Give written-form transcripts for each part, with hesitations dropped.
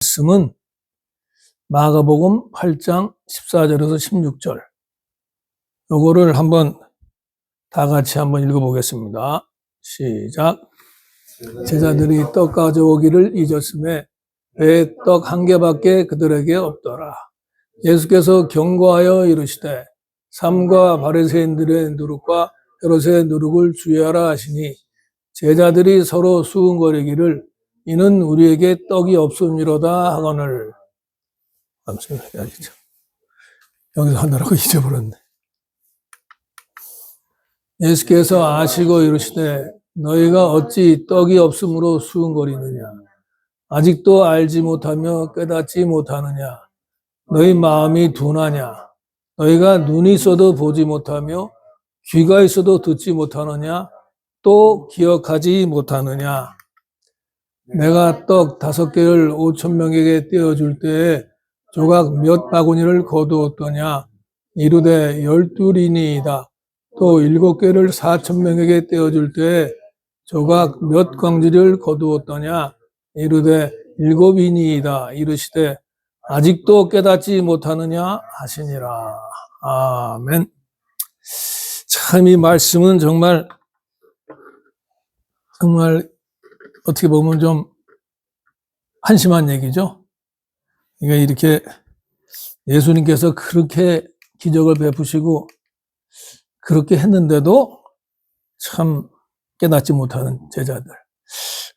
말씀은 마가복음 8장 14절에서 16절. 요거를 한번 다 같이 한번 읽어보겠습니다. 시작. 제자들이 떡 가져오기를 잊었음에 왜 떡 한 개밖에 그들에게 없더라. 예수께서 경고하여 이르시되 삼가 바리새인들의 누룩과 헤롯의 누룩을 주의하라 하시니 제자들이 서로 수군거리기를 이는 우리에게 떡이 없음이로다 하거늘. 해야겠죠. 여기서 하느라고 잊어버렸네. 예수께서 아시고 이르시되 너희가 어찌 떡이 없음으로 수군거리느냐. 아직도 알지 못하며 깨닫지 못하느냐. 너희 마음이 둔하냐. 너희가 눈이 있어도 보지 못하며 귀가 있어도 듣지 못하느냐. 또 기억하지 못하느냐. 내가 떡 5개를 5,000명에게 떼어줄 때에 조각 몇 바구니를 거두었더냐. 이르되 12이니이다. 또 7개를 4,000명에게 떼어줄 때에 조각 몇 광주리를 거두었더냐. 이르되 7이니이다. 이르시되 아직도 깨닫지 못하느냐 하시니라. 아멘. 참 이 말씀은 정말 어떻게 보면 좀 한심한 얘기죠. 그러니까 이렇게 예수님께서 그렇게 기적을 베푸시고 그렇게 했는데도 참 깨닫지 못하는 제자들.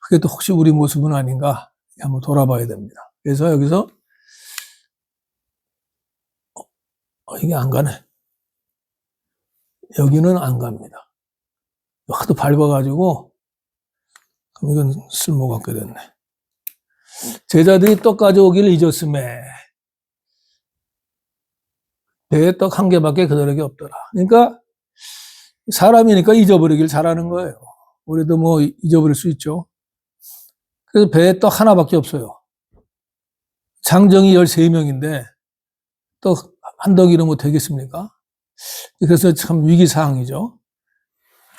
그게 또 혹시 우리 모습은 아닌가 한번 돌아봐야 됩니다. 그래서 여기서 이게 안 가네. 여기는 안 갑니다. 하도 밟아가지고 이건 쓸모가 없게 됐네. 제자들이 떡 가져오기를 잊었음에 배에 떡 한 개밖에 그들에게 없더라. 그러니까 사람이니까 잊어버리길 잘하는 거예요. 우리도 뭐 잊어버릴 수 있죠. 그래서 배에 떡 하나밖에 없어요. 장정이 13명인데 떡 한 덩이로 뭐 되겠습니까? 그래서 참 위기사항이죠.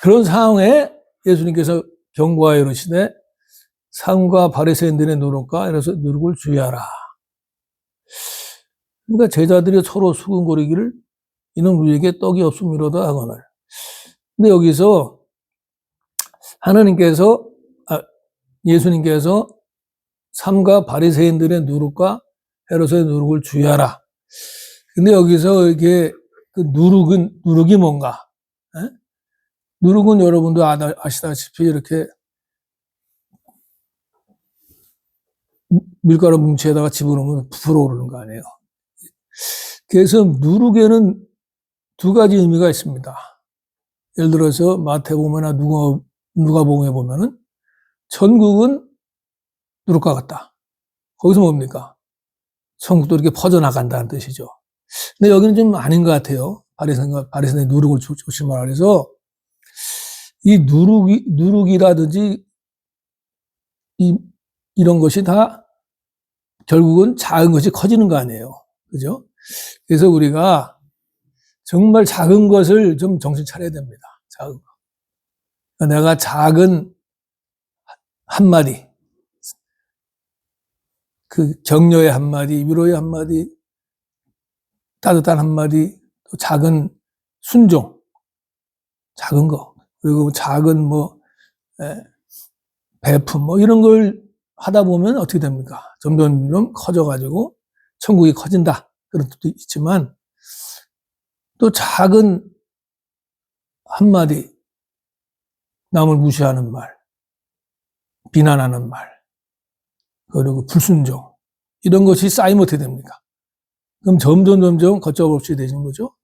그런 상황에 예수님께서 경고하여 이르시되 삼가 바리새인들의 누룩과 헤롯의 누룩을 주의하라. 그러니까 제자들이 서로 수군거리기를 이는 우리에게 떡이 없음이로다 하거늘. 근데 여기서 예수님께서 삼가 바리새인들의 누룩과 헤롯의 누룩을 주의하라. 근데 여기서 이게 그 누룩이 뭔가? 에? 누룩은 여러분도 아시다시피 이렇게 밀가루 뭉치에다가 집어넣으면 부풀어 오르는 거 아니에요. 그래서 누룩에는 두 가지 의미가 있습니다. 예를 들어서 마태복음이나 누가복음에 보면은 천국은 누룩과 같다. 거기서 뭡니까? 천국도 이렇게 퍼져나간다는 뜻이죠. 근데 여기는 좀 아닌 것 같아요. 바리새인의 누룩을 조심하라 그래서 이 누룩이라든지 이런 것이 다 결국은 작은 것이 커지는 거 아니에요. 그죠? 그래서 우리가 정말 작은 것을 좀 정신 차려야 됩니다. 작은 거. 내가 작은 한마디, 그 격려의 한마디, 위로의 한마디, 따뜻한 한마디, 또 작은 순종, 작은 거, 그리고 작은 배품, 이런 걸 하다 보면 어떻게 됩니까? 점점 커져가지고 천국이 커진다. 그런 뜻도 있지만, 또 작은 한마디, 남을 무시하는 말, 비난하는 말, 그리고 불순종, 이런 것이 쌓이면 어떻게 됩니까? 그럼 점점 걷잡없이 되는 거죠.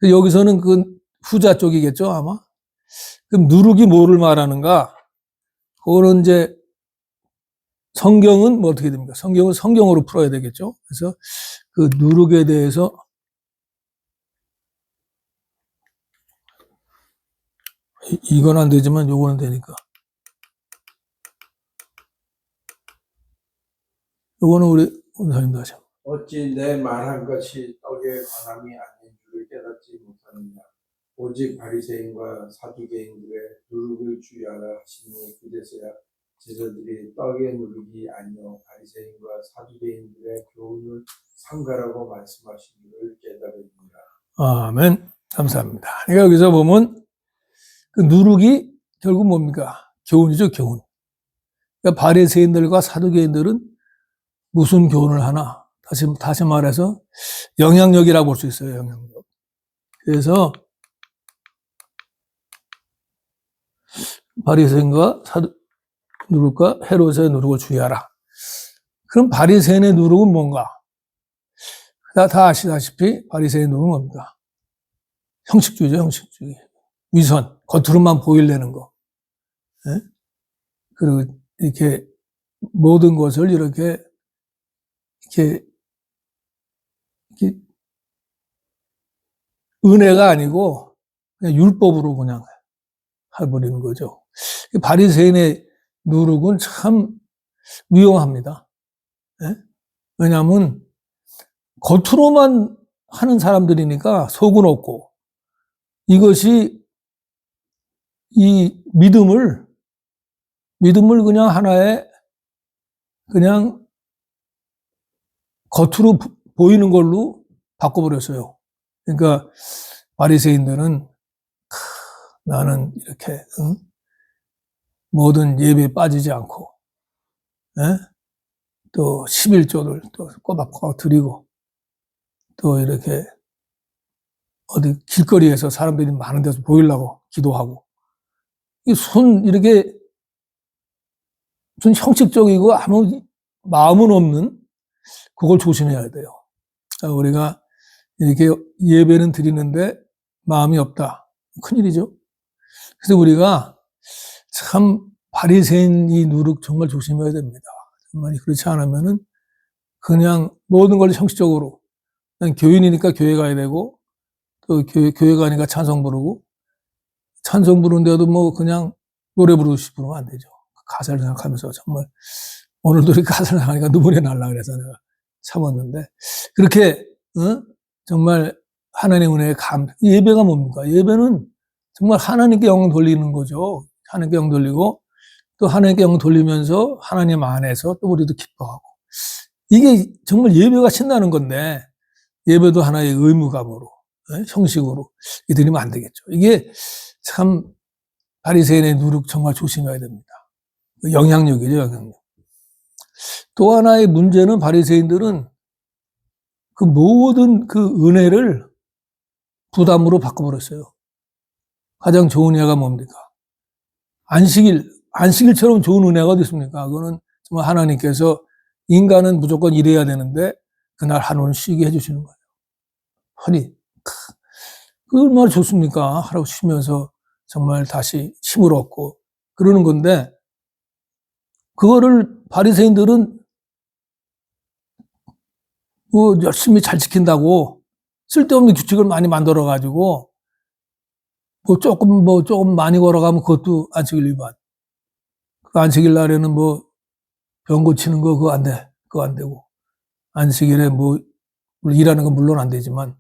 여기서는 그 후자 쪽이겠죠, 아마? 그럼 누룩이 뭐를 말하는가? 그거는 이제 성경은 뭐 어떻게 됩니까? 성경은 성경으로 풀어야 되겠죠. 그래서 그 누룩에 대해서 이건 안 되지만 요거는 되니까. 요거는 우리 원사님도 하죠. 어찌 내 말한 것이 떡에 관함이 아닌 줄을 깨닫지 못하느냐. 오직 바리새인과 사두개인들의 누룩을 주의하라 하시니 그제서야 제자들이 떡의 누룩이 아니요 바리새인과 사두개인들의 교훈을 삼가라고 말씀하시기를 깨달으니라. 아멘. 감사합니다. 그러니까 여기서 보면 그 누룩이 결국 뭡니까? 교훈이죠, 교훈. 그러니까 바리새인들과 사두개인들은 무슨 교훈을 하나? 다시 말해서 영향력이라고 볼 수 있어요, 영향력. 그래서 바리새인과 누룩과 헤롯의 누룩을 주의하라. 그럼 바리새인의 누룩은 뭔가? 다 아시다시피 바리새인의 누룩은 뭡니까? 형식주의죠, 형식주의. 위선, 겉으로만 보이려는 거. 예? 그리고 이렇게 모든 것을 이렇게 은혜가 아니고 그냥 율법으로 그냥 해버리는 거죠. 바리새인의 누룩은 참 위험합니다. 예? 왜냐하면 겉으로만 하는 사람들이니까 속은 없고 이것이 이 믿음을 그냥 하나의 그냥 겉으로 보이는 걸로 바꿔버렸어요. 그러니까 바리새인들은 나는 이렇게 모든 예배에 빠지지 않고 또 11조를 또 꼬박꼬박 드리고 또 이렇게 어디 길거리에서 사람들이 많은 데서 보이려고 기도하고 이렇게 좀 형식적이고 아무 마음은 없는 그걸 조심해야 돼요. 우리가 이렇게 예배는 드리는데 마음이 없다. 큰일이죠. 그래서 우리가 참 바리새인 이 누룩 정말 조심해야 됩니다. 정말 그렇지 않으면은 그냥 모든 걸 형식적으로 그냥 교인이니까 교회 가야 되고 또 교회 가니까 찬송 부르고 찬송 부르는데도 뭐 그냥 노래 부르듯이 부르면 안 되죠. 가사를 생각하면서 정말 오늘도 이렇게 가사를 생각하니까 눈물이 날라 그래서 내가 참았는데 그렇게 정말 하나님의 은혜에 예배가 뭡니까? 예배는 정말 하나님께 영광 돌리는 거죠. 하나님께 영광 돌리고 또 하나님께 영광 돌리면서 하나님 안에서 또 우리도 기뻐하고 이게 정말 예배가 신나는 건데 예배도 하나의 의무감으로 형식으로 이들이면 안 되겠죠. 이게 참 바리새인의 누룩 정말 조심해야 됩니다. 영향력이죠, 영향력. 또 하나의 문제는 바리새인들은 그 모든 그 은혜를 부담으로 바꿔버렸어요. 가장 좋은 예가 뭡니까? 안식일처럼 좋은 은혜가 어디 있습니까? 그거는 정말 하나님께서 인간은 무조건 일해야 되는데 그날 하루는 쉬게 해주시는 거예요. 아니, 그 얼마나 좋습니까? 하루 쉬면서 정말 다시 힘을 얻고 그러는 건데 그거를 바리새인들은 뭐 열심히 잘 지킨다고 쓸데없는 규칙을 많이 만들어가지고 조금 많이 걸어가면 그것도 안식일 위반. 그 안식일 날에는 뭐 병 고치는 거 그거 안 돼. 그거 안 되고. 안식일에 뭐 일하는 건 물론 안 되지만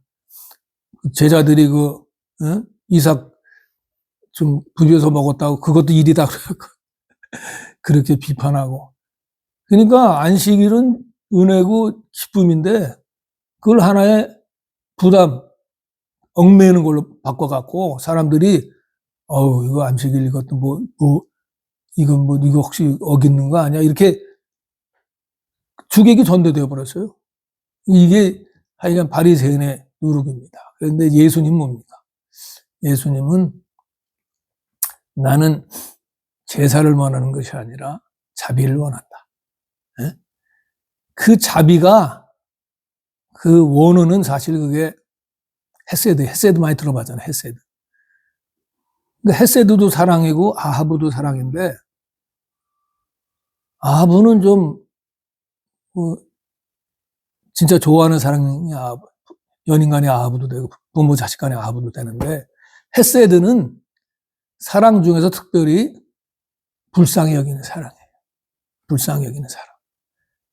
제자들이 이삭 좀 부주에서 먹었다고 그것도 일이다 그렇게 비판하고. 그러니까 안식일은 은혜고 기쁨인데 그걸 하나의 부담, 얽매이는 걸로 바꿔갖고 사람들이 이거 안식일 이것도 이거 혹시 어기는 거 아니야? 이렇게 주객이 전도되어 버렸어요. 이게 하여간 바리새인의 누룩입니다. 그런데 예수님 뭡니까? 예수님은 나는 제사를 원하는 것이 아니라 자비를 원한다. 예? 그 자비가 그 원어는 사실 그게 헤세드 많이 들어봤잖아요. 헤세드. 헤세드도 사랑이고 아하브도 사랑인데 아하브는 좀 진짜 좋아하는 사랑이 아하브, 연인 간의 아하브도 되고 부모 자식 간의 아하브도 되는데 헤세드는 사랑 중에서 특별히 불쌍히 여기는 사랑이에요. 불쌍히 여기는 사랑.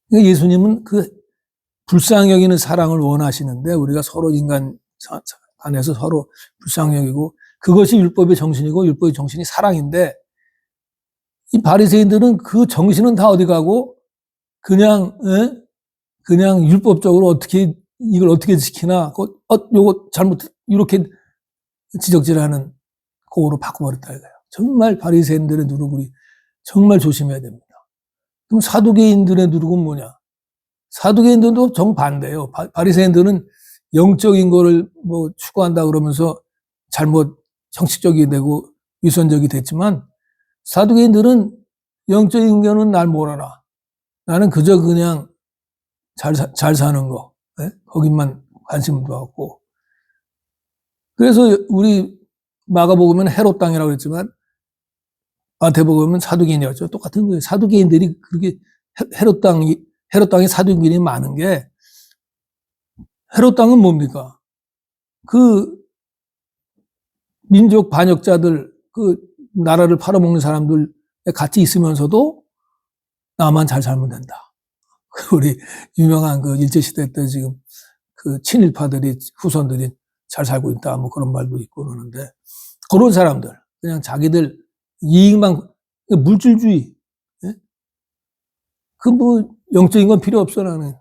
그러니까 예수님은 그 불쌍히 여기는 사랑을 원하시는데 우리가 서로 인간 간에서 서로 불쌍히 여기고 그것이 율법의 정신이고 율법의 정신이 사랑인데 이 바리새인들은 그 정신은 다 어디 가고 그냥 그냥 율법적으로 어떻게 이걸 어떻게 지키나 요거 잘못 이렇게 지적질하는 그거로 바꿔버렸다 이거예요. 정말 바리새인들의 누룩이 정말 조심해야 됩니다. 그럼 사두개인들의 누룩은 뭐냐? 사두개인들도 정반대예요. 바리새인들은 영적인 거를 뭐 추구한다 그러면서 잘못 형식적이 되고 위선적이 됐지만 사두개인들은 영적인 거는 날 몰아라. 나는 그저 그냥 잘 사는 거, 거기만 관심을 두었고. 그래서 우리 마가복음은 헤롯 땅이라고 그랬지만 마태복음은 사두개인이었죠. 똑같은 거예요. 사두개인들이 그렇게 헤롯 땅에 사두개인이 많은 게 헤롯 땅은 뭡니까? 그 민족 반역자들, 그 나라를 팔아먹는 사람들 같이 있으면서도 나만 잘 살면 된다. 우리 유명한 그 일제시대 때 지금 그 친일파들이, 후손들이 잘 살고 있다, 뭐 그런 말도 있고 그러는데, 그런 사람들, 그냥 자기들 이익만, 물질주의, 그 뭐 영적인 건 필요 없어, 나는.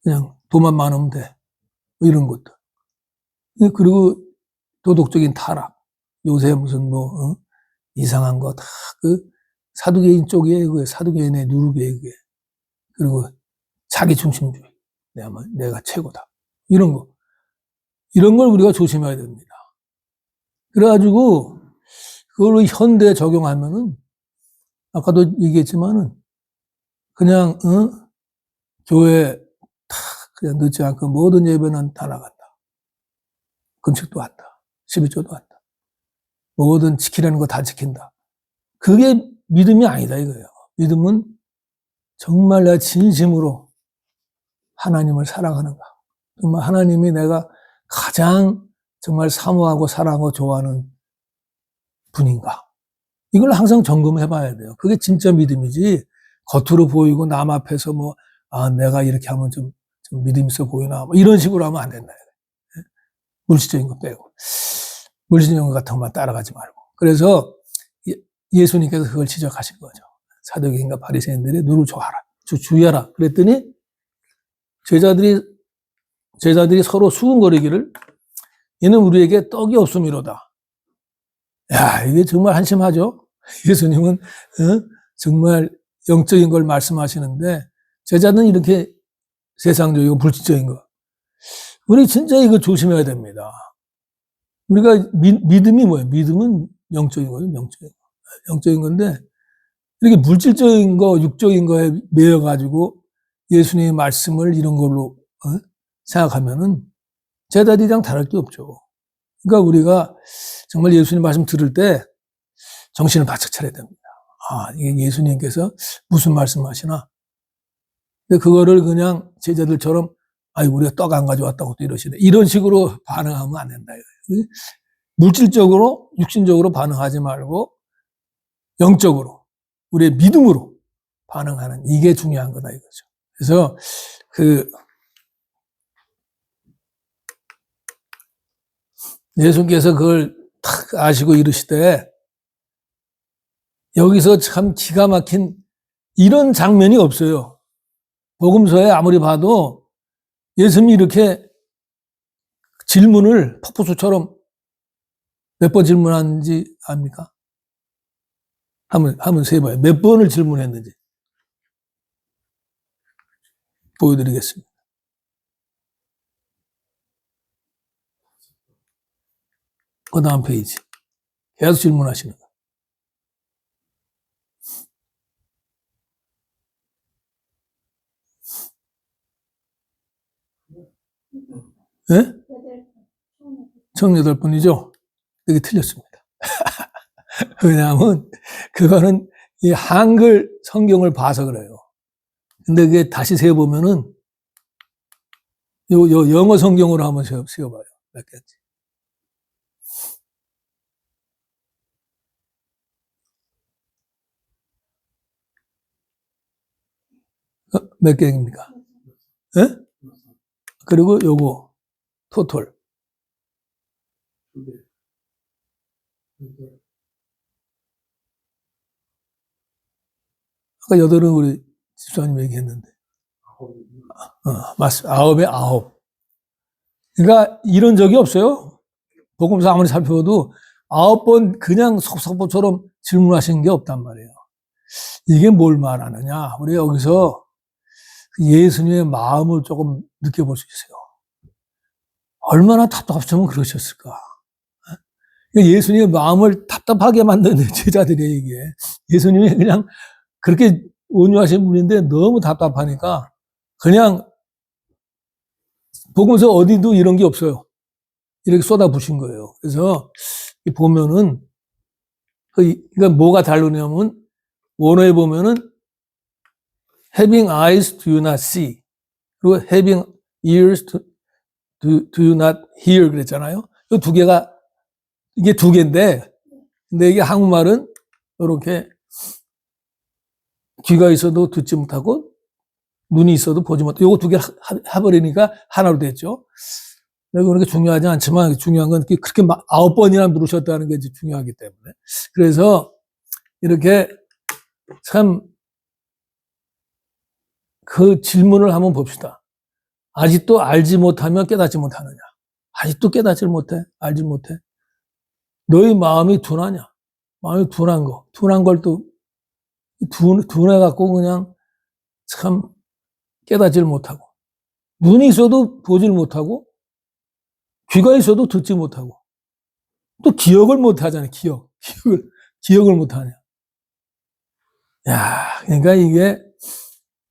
그냥 돈만 많으면 돼. 뭐 이런 것들. 그리고 도덕적인 타락. 요새 무슨 뭐, 이상한 거 다 그 사두개인 쪽이에요. 그 사두개인의 누룩이에요, 그게. 그리고 자기 중심주의. 내가 최고다. 이런 거. 이런 걸 우리가 조심해야 됩니다. 그래가지고, 그걸 현대에 적용하면은, 아까도 얘기했지만은, 그냥, 교회 다 그냥 늦지 않고 모든 예배는 다 나간다. 금식도 한다. 12조도 한다. 뭐든 지키라는 거 다 지킨다. 그게 믿음이 아니다 이거예요. 믿음은 정말 내가 진심으로 하나님을 사랑하는가. 정말 하나님이 내가 가장 정말 사모하고 사랑하고 좋아하는 분인가. 이걸 항상 점검해 봐야 돼요. 그게 진짜 믿음이지. 겉으로 보이고 남 앞에서 뭐, 내가 이렇게 하면 좀 믿음 있어 보이나. 뭐 이런 식으로 하면 안 된다. 물질적인 거 빼고. 물질적인 것 같은 것만 따라가지 말고. 그래서 예수님께서 그걸 지적하신 거죠. 사두개인과 바리새인들의 눈을 좋아하라. 주의하라. 그랬더니 제자들이 서로 수군거리기를 이는 우리에게 떡이 없음이로다. 야, 이게 정말 한심하죠? 예수님은 정말 영적인 걸 말씀하시는데 제자들은 이렇게 세상적이고 물질적인 거. 우리 진짜 이거 조심해야 됩니다. 우리가 믿음이 뭐예요? 믿음은 영적인 거예요. 영적인 건데 이렇게 물질적인 거, 육적인 거에 매여가지고 예수님의 말씀을 이런 걸로 생각하면은 제자들이랑 다를 게 없죠. 그러니까 우리가 정말 예수님 말씀 들을 때 정신을 바짝 차려야 됩니다. 이게 예수님께서 무슨 말씀하시나? 근데 그거를 그냥 제자들처럼 우리가 떡 안 가져왔다고 또 이러시네. 이런 식으로 반응하면 안 된다. 물질적으로, 육신적으로 반응하지 말고 영적으로, 우리의 믿음으로 반응하는 이게 중요한 거다 이거죠. 그래서 예수님께서 그걸 탁 아시고 이르시되 여기서 참 기가 막힌 이런 장면이 없어요. 복음서에 아무리 봐도 예수님이 이렇게 질문을 폭포수처럼 몇 번 질문하는지 압니까? 한번 세봐요. 몇 번을 질문했는지 보여드리겠습니다. 그 다음 페이지. 계속 질문하시는 거. 예? 총 8번이죠? 여기 틀렸습니다. 왜냐하면 그거는 이 한글 성경을 봐서 그래요. 근데 그게 다시 세어보면은 요 영어 성경으로 한번 세어봐요. 몇 개인지. 몇 개입니까? 예? 그리고 요거 토탈. 아까 여덟은 우리 집사님 얘기했는데. 맞습니다. 9에 9. 그러니까 이런 적이 없어요. 복음서 아무리 살펴봐도 9번 그냥 속사포처럼 질문하시는 게 없단 말이에요. 이게 뭘 말하느냐? 우리 여기서 예수님의 마음을 조금 느껴볼 수 있어요. 얼마나 답답하면 그러셨을까? 예수님의 마음을 답답하게 만드는 제자들이에요, 이게. 예수님이 그냥 그렇게 온유하신 분인데 너무 답답하니까 그냥 복음서 어디도 이런 게 없어요. 이렇게 쏟아부신 거예요. 그래서 보면은 그러니까 뭐가 다르냐면 원어에 보면은 having eyes do you not see 그리고 having ears do you not hear 그랬잖아요. 이 두 개가 이게 두 개인데 근데 이게 한국말은 이렇게 귀가 있어도 듣지 못하고 눈이 있어도 보지 못하고 요거 두 개 해버리니까 하나로 됐죠. 그렇게 중요하지 않지만 중요한 건 그렇게 9번이나 물으셨다는 게 중요하기 때문에. 그래서 이렇게 참 그 질문을 한번 봅시다. 아직도 알지 못하면 깨닫지 못하느냐? 아직도 깨닫지 못해? 알지 못해? 너희 마음이 둔하냐? 마음이 둔한 거. 둔한 걸 또 둔해갖고 그냥 참 깨닫지를 못하고 눈이 있어도 보질 못하고 귀가 있어도 듣지 못하고 또 기억을 못하잖아요. 기억을 못하냐. 야, 그러니까 이게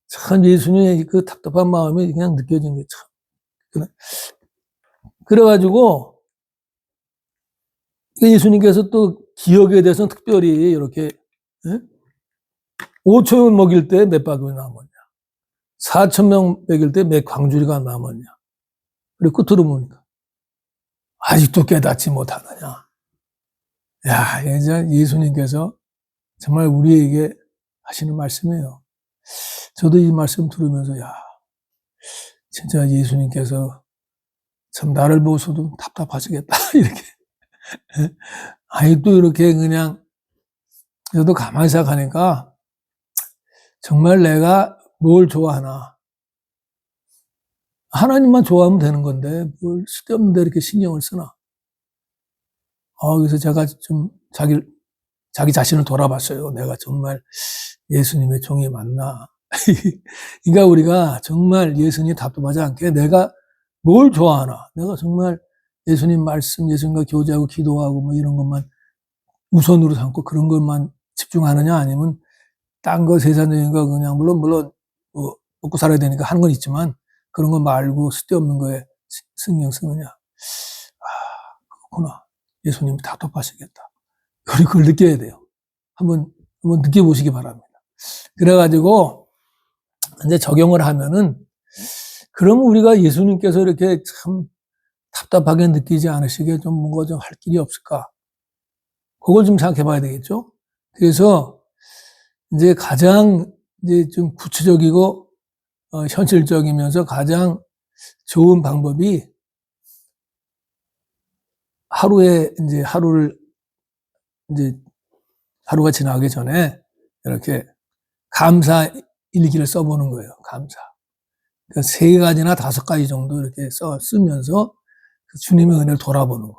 참 예수님의 그 답답한 마음이 그냥 느껴지는 게 참. 그래가지고 예수님께서 또 기억에 대해서는 특별히 이렇게 5천명 먹일 때 몇 바구니 남았냐. 4,000명 먹일 때 몇 광주리가 남았냐. 그리고 끝으로 보니까 아직도 깨닫지 못하느냐. 야, 이제 예수님께서 정말 우리에게 하시는 말씀이에요. 저도 이 말씀 들으면서 야, 진짜 예수님께서 참 나를 보고서도 답답하시겠다 이렇게. 아직도 이렇게 그냥 저도 가만히 생각하니까 정말 내가 뭘 좋아하나. 하나님만 좋아하면 되는 건데 뭘 쓸데없는데 이렇게 신경을 쓰나. 그래서 제가 좀 자기 자신을 돌아봤어요. 내가 정말 예수님의 종이 맞나. 그러니까 우리가 정말 예수님이 답답하지 않게 내가 뭘 좋아하나. 내가 정말 예수님 말씀, 예수님과 교제하고 기도하고 뭐 이런 것만 우선으로 삼고 그런 것만 집중하느냐 아니면 딴 거 세상적인 거 그냥 물론 뭐 먹고 살아야 되니까 하는 건 있지만 그런 거 말고 쓸데없는 거에 신경 쓰느냐. 그렇구나. 예수님 답답하시겠다. 우리 그걸 느껴야 돼요. 한번 느껴보시기 바랍니다. 그래가지고 이제 적용을 하면은 그러면 우리가 예수님께서 이렇게 참 답답하게 느끼지 않으시게 좀 뭔가 좀 할 길이 없을까? 그걸 좀 생각해 봐야 되겠죠? 그래서 이제 가장 이제 좀 구체적이고 현실적이면서 가장 좋은 방법이 하루가 지나기 전에 이렇게 감사 일기를 써보는 거예요. 감사. 그러니까 3가지나 5가지 정도 이렇게 쓰면서 주님의 은혜를 돌아보는 거.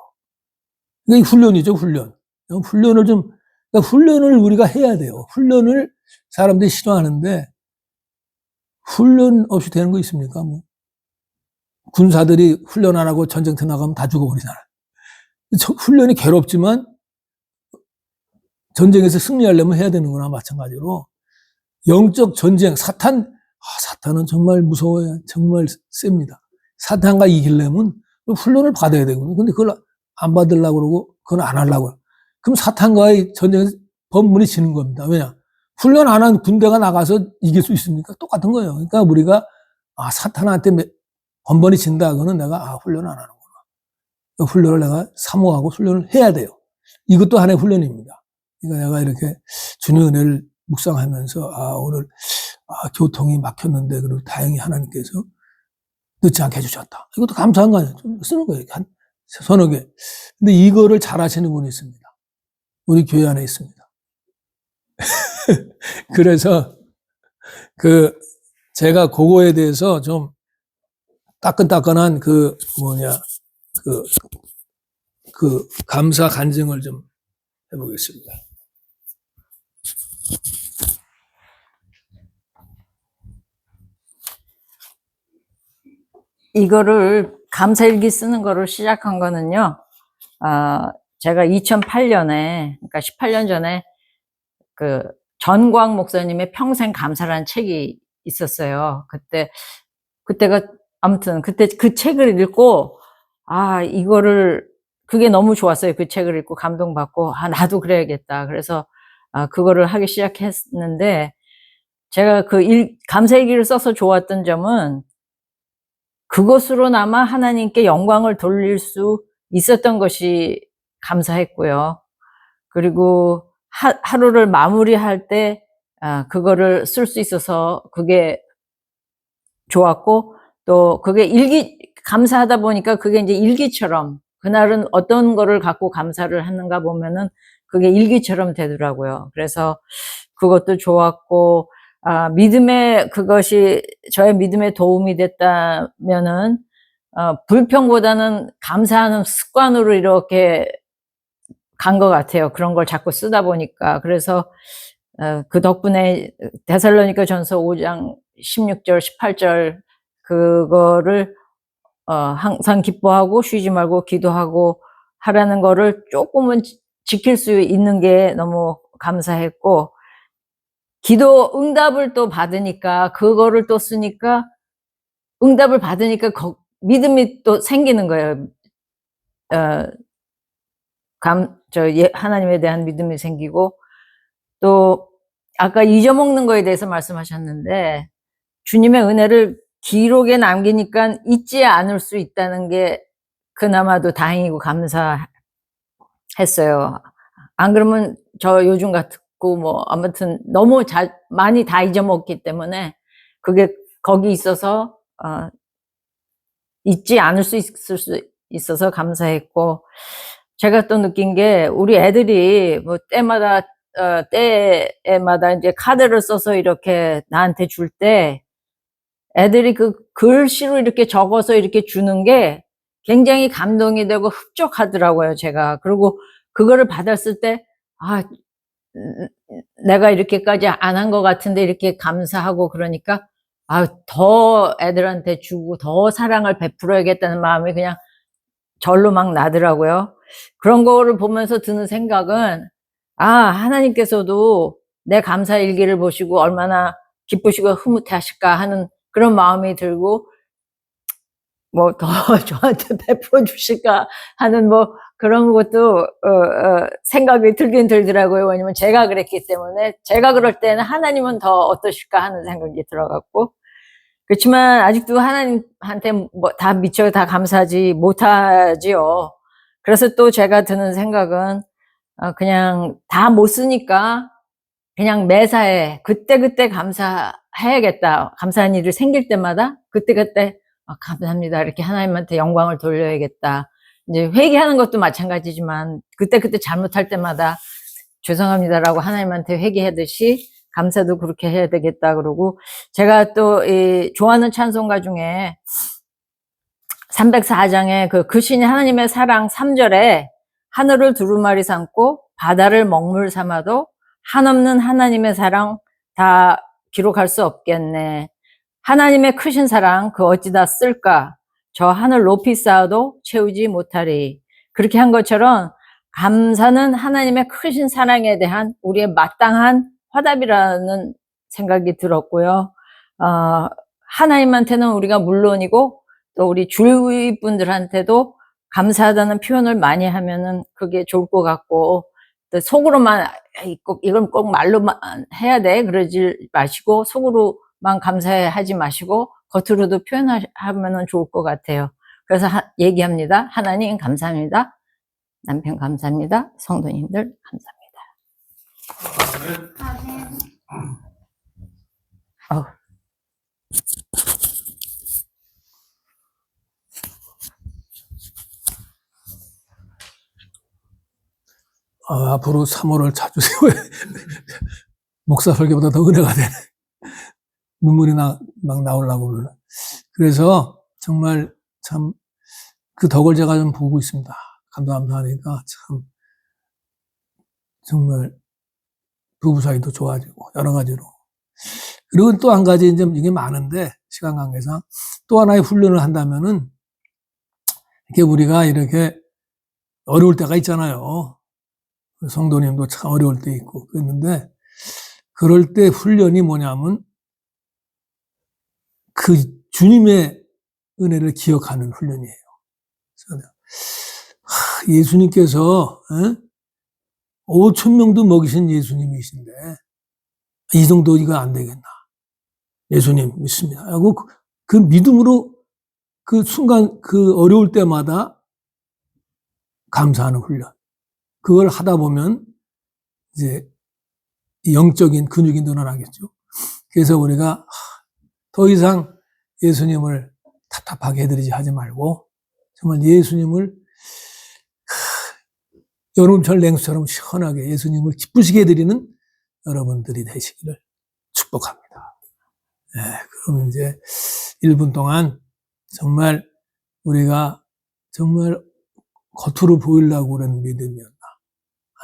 이게 훈련이죠, 훈련. 그러니까 훈련을 우리가 해야 돼요. 훈련을 사람들이 싫어하는데, 훈련 없이 되는 거 있습니까? 뭐. 군사들이 훈련 안 하고 전쟁터 나가면 다 죽어버리잖아요. 훈련이 괴롭지만, 전쟁에서 승리하려면 해야 되는 거나 마찬가지로, 영적 전쟁, 사탄은 정말 무서워요. 정말 셉니다. 사탄과 이기려면 훈련을 받아야 되거든요. 근데 그걸 안 받으려고 그러고, 그건 안 하려고. 그럼 사탄과의 전쟁에서 번문이 지는 겁니다. 왜냐? 훈련 안 한 군대가 나가서 이길 수 있습니까? 똑같은 거예요. 그러니까 우리가, 사탄한테 번번이 진다. 그거는 내가, 훈련 안 하는구나. 훈련을 내가 사모하고 훈련을 해야 돼요. 이것도 하나의 훈련입니다. 그러니까 내가 이렇게 주님의 은혜를 묵상하면서, 오늘, 교통이 막혔는데, 그리고 다행히 하나님께서 늦지 않게 해주셨다. 이것도 감사한 거 아니에요. 좀 쓰는 거예요. 한 서너 개. 근데 이거를 잘 하시는 분이 있습니다. 우리 교회 안에 있습니다. 그래서 제가 그거에 대해서 좀 따끈따끈한 그 감사 간증을 좀 해보겠습니다. 이거를 감사일기 쓰는 거를 시작한 거는요, 제가 2008년에, 그러니까 18년 전에 그 전광 목사님의 평생 감사라는 책이 있었어요. 그때가 아무튼 그때 그 책을 읽고, 그게 너무 좋았어요. 그 책을 읽고 감동받고, 나도 그래야겠다. 그래서 그거를 하기 시작했는데, 제가 감사일기를 써서 좋았던 점은 그것으로나마 하나님께 영광을 돌릴 수 있었던 것이 감사했고요. 그리고 하루를 마무리할 때 그거를 쓸 수 있어서 그게 좋았고, 또 그게 감사하다 보니까 그게 이제 일기처럼, 그날은 어떤 거를 갖고 감사를 하는가 보면은 그게 일기처럼 되더라고요. 그래서 그것도 좋았고, 그것이 저의 믿음에 도움이 됐다면은, 불평보다는 감사하는 습관으로 이렇게 간 것 같아요. 그런 걸 자꾸 쓰다 보니까. 그래서, 그 덕분에 데살로니가 전서 5장 16절, 18절, 그거를, 항상 기뻐하고 쉬지 말고 기도하고 하라는 거를 조금은 지킬 수 있는 게 너무 감사했고, 기도 응답을 또 받으니까, 그거를 또 쓰니까, 응답을 받으니까 믿음이 또 생기는 거예요. 하나님에 대한 믿음이 생기고, 또 아까 잊어먹는 거에 대해서 말씀하셨는데, 주님의 은혜를 기록에 남기니까 잊지 않을 수 있다는 게 그나마도 다행이고 감사했어요. 안 그러면 저 요즘 같고 아무튼 너무 많이 다 잊어먹기 때문에 그게 거기 있어서 잊지 않을 수 있어서 감사했고, 제가 또 느낀 게 우리 애들이 때마다 이제 카드를 써서 이렇게 나한테 줄 때 애들이 그 글씨로 이렇게 적어서 이렇게 주는 게 굉장히 감동이 되고 흡족하더라고요, 제가. 그리고 그거를 받았을 때, 내가 이렇게까지 안 한 것 같은데 이렇게 감사하고 그러니까, 더 애들한테 주고 더 사랑을 베풀어야겠다는 마음이 그냥 절로 막 나더라고요. 그런 거를 보면서 드는 생각은, 하나님께서도 내 감사 일기를 보시고 얼마나 기쁘시고 흐뭇해 하실까 하는 그런 마음이 들고, 더 저한테 베풀어 주실까 하는 그런 것도, 생각이 들긴 들더라고요. 왜냐면 제가 그랬기 때문에, 제가 그럴 때는 하나님은 더 어떠실까 하는 생각이 들어갔고, 그렇지만 아직도 하나님한테 다 미처 다 감사하지 못하지요. 그래서 또 제가 드는 생각은, 그냥 다 못 쓰니까 그냥 매사에 그때그때 감사해야겠다. 감사한 일이 생길 때마다 그때그때 감사합니다. 이렇게 하나님한테 영광을 돌려야겠다. 이제 회개하는 것도 마찬가지지만 그때그때 잘못할 때마다 죄송합니다라고 하나님한테 회개하듯이 감사도 그렇게 해야 되겠다. 그러고 제가 또 좋아하는 찬송가 중에 304장에 그 신이 하나님의 사랑 3절에 하늘을 두루마리 삼고 바다를 먹물 삼아도 한없는 하나님의 사랑 다 기록할 수 없겠네. 하나님의 크신 사랑 그 어찌다 쓸까? 저 하늘 높이 쌓아도 채우지 못하리. 그렇게 한 것처럼 감사는 하나님의 크신 사랑에 대한 우리의 마땅한 화답이라는 생각이 들었고요. 하나님한테는 우리가 물론이고 또 우리 주위 분들한테도 감사하다는 표현을 많이 하면은 그게 좋을 것 같고, 또 속으로만 이건 꼭 말로만 해야 돼 그러지 마시고, 속으로만 감사하지 마시고 겉으로도 표현하면은 좋을 것 같아요. 그래서 얘기합니다. 하나님 감사합니다. 남편 감사합니다. 성도님들 감사합니다. 앞으로 3월을 자주 세워야 목사 설교보다 더 은혜가 되네. 눈물이 막 나오려고 그러는. 그래서 정말 참 그 덕을 제가 좀 보고 있습니다. 감사하니까 참 정말 부부 사이도 좋아지고 여러 가지로. 그리고 또 한 가지 이제 이게 많은데 시간 관계상 또 하나의 훈련을 한다면은 이렇게 우리가 이렇게 어려울 때가 있잖아요. 성도님도 참 어려울 때 있고 그랬는데 그럴 때 훈련이 뭐냐면 그 주님의 은혜를 기억하는 훈련이에요. 예수님께서 5천 명도 먹이신 예수님이신데 이 정도 이거 안 되겠나? 예수님 믿습니다. 하고 그 믿음으로 그 순간 그 어려울 때마다 감사하는 훈련. 그걸 하다 보면 이제 영적인 근육이 늘어나겠죠. 그래서 우리가 더 이상 예수님을 답답하게 해드리지 하지 말고 정말 예수님을 여름철 냉수처럼 시원하게 예수님을 기쁘시게 해드리는 여러분들이 되시기를 축복합니다. 네, 그럼 이제 1분 동안 정말 우리가 정말 겉으로 보이려고 그러는 믿음이었나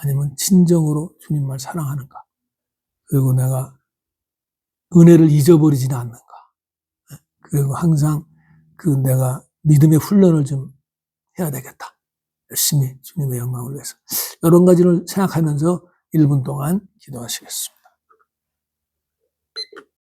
아니면 진정으로 주님을 사랑하는가 그리고 내가 은혜를 잊어버리지는 않는가 그리고 항상 그 내가 믿음의 훈련을 좀 해야 되겠다. 열심히 주님의 영광을 위해서. 이런 가지를 생각하면서 1분 동안 기도하시겠습니다.